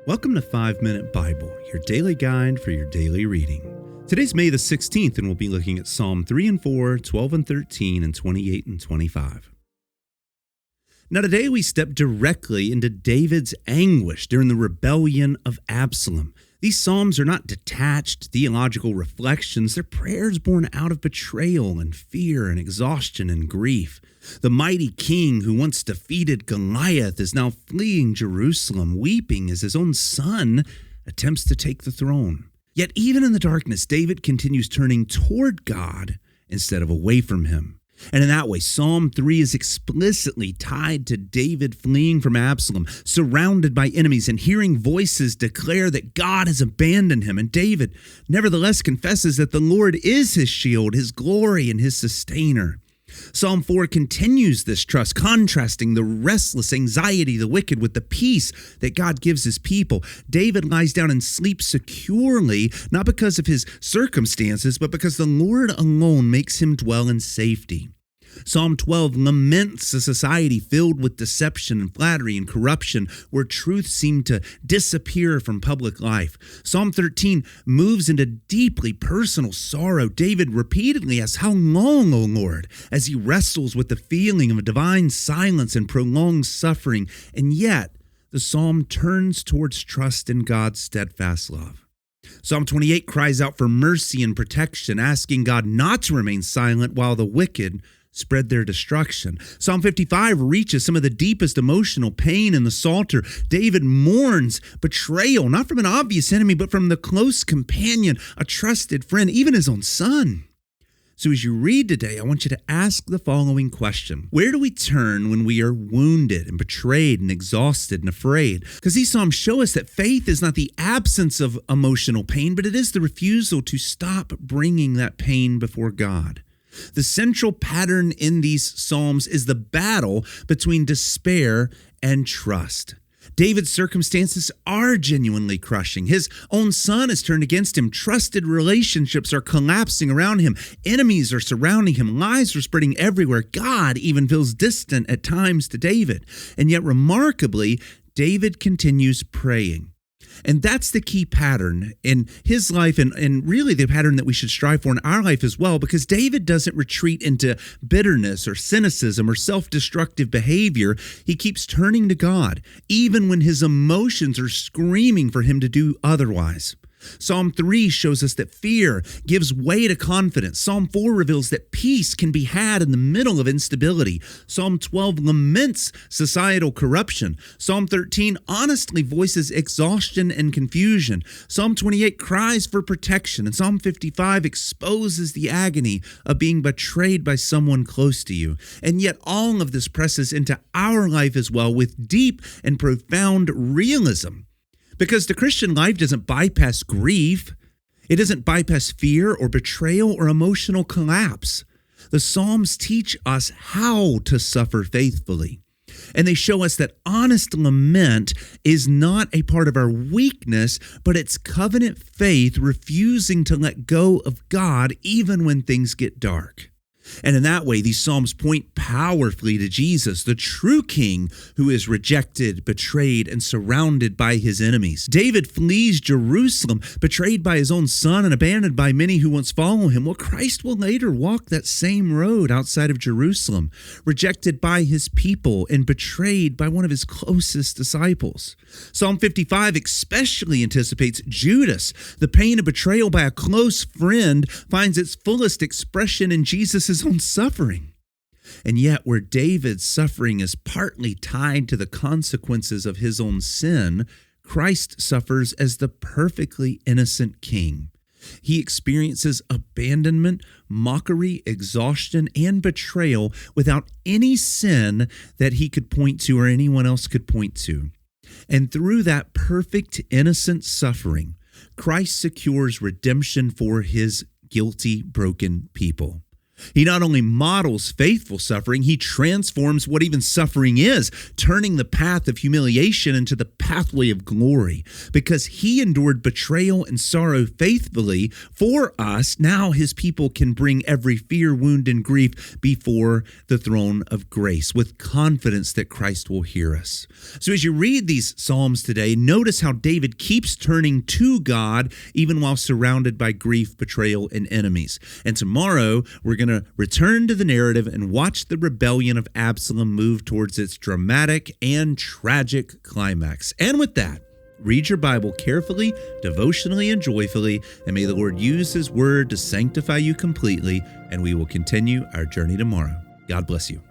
Welcome to 5 Minute Bible, your daily guide for your daily reading. Today's May the 16th, and we'll be looking at Psalm 3 and 4, 12 and 13, and 28 and 25. Now today we step directly into David's anguish during the rebellion of Absalom. These psalms are not detached theological reflections. They're prayers born out of betrayal and fear and exhaustion and grief. The mighty king who once defeated Goliath is now fleeing Jerusalem, weeping as his own son attempts to take the throne. Yet even in the darkness, David continues turning toward God instead of away from him. And in that way, Psalm 3 is explicitly tied to David fleeing from Absalom, surrounded by enemies, and hearing voices declare that God has abandoned him. And David nevertheless confesses that the Lord is his shield, his glory, and his sustainer. Psalm 4 continues this trust, contrasting the restless anxiety of the wicked with the peace that God gives his people. David lies down and sleeps securely, not because of his circumstances, but because the Lord alone makes him dwell in safety. Psalm 12 laments a society filled with deception and flattery and corruption, where truth seemed to disappear from public life. Psalm 13 moves into deeply personal sorrow. David repeatedly asks, "How long, O Lord?" as he wrestles with the feeling of a divine silence and prolonged suffering. And yet, the psalm turns towards trust in God's steadfast love. Psalm 28 cries out for mercy and protection, asking God not to remain silent while the wicked spread their destruction. Psalm 55 reaches some of the deepest emotional pain in the Psalter. David mourns betrayal, not from an obvious enemy, but from the close companion, a trusted friend, even his own son. So as you read today, I want you to ask the following question. Where do we turn when we are wounded and betrayed and exhausted and afraid? Because these Psalms show us that faith is not the absence of emotional pain, but it is the refusal to stop bringing that pain before God. The central pattern in these Psalms is the battle between despair and trust. David's circumstances are genuinely crushing. His own son is turned against him. Trusted relationships are collapsing around him. Enemies are surrounding him. Lies are spreading everywhere. God even feels distant at times to David. And yet, remarkably, David continues praying. And that's the key pattern in his life and really the pattern that we should strive for in our life as well, because David doesn't retreat into bitterness or cynicism or self-destructive behavior. He keeps turning to God, even when his emotions are screaming for him to do otherwise. Psalm 3 shows us that fear gives way to confidence. Psalm 4 reveals that peace can be had in the middle of instability. Psalm 12 laments societal corruption. Psalm 13 honestly voices exhaustion and confusion. Psalm 28 cries for protection. And Psalm 55 exposes the agony of being betrayed by someone close to you. And yet all of this presses into our life as well with deep and profound realism. Because the Christian life doesn't bypass grief. It doesn't bypass fear or betrayal or emotional collapse. The Psalms teach us how to suffer faithfully. And they show us that honest lament is not a part of our weakness, but it's covenant faith refusing to let go of God even when things get dark. And in that way, these Psalms point powerfully to Jesus, the true king who is rejected, betrayed, and surrounded by his enemies. David flees Jerusalem, betrayed by his own son and abandoned by many who once follow him. Well, Christ will later walk that same road outside of Jerusalem, rejected by his people and betrayed by one of his closest disciples. Psalm 55 especially anticipates Judas. The pain of betrayal by a close friend finds its fullest expression in Jesus' own suffering. And yet, where David's suffering is partly tied to the consequences of his own sin, Christ suffers as the perfectly innocent king. He experiences abandonment, mockery, exhaustion, and betrayal without any sin that he could point to or anyone else could point to. And through that perfect, innocent suffering, Christ secures redemption for his guilty, broken people. He not only models faithful suffering, he transforms what even suffering is, turning the path of humiliation into the pathway of glory. Because he endured betrayal and sorrow faithfully for us, now his people can bring every fear, wound, and grief before the throne of grace with confidence that Christ will hear us. So as you read these Psalms today, notice how David keeps turning to God even while surrounded by grief, betrayal, and enemies. And tomorrow, we're going to return to the narrative and watch the rebellion of Absalom move towards its dramatic and tragic climax. And with that, read your Bible carefully, devotionally, and joyfully, and may the Lord use his word to sanctify you completely, and we will continue our journey tomorrow. God bless you.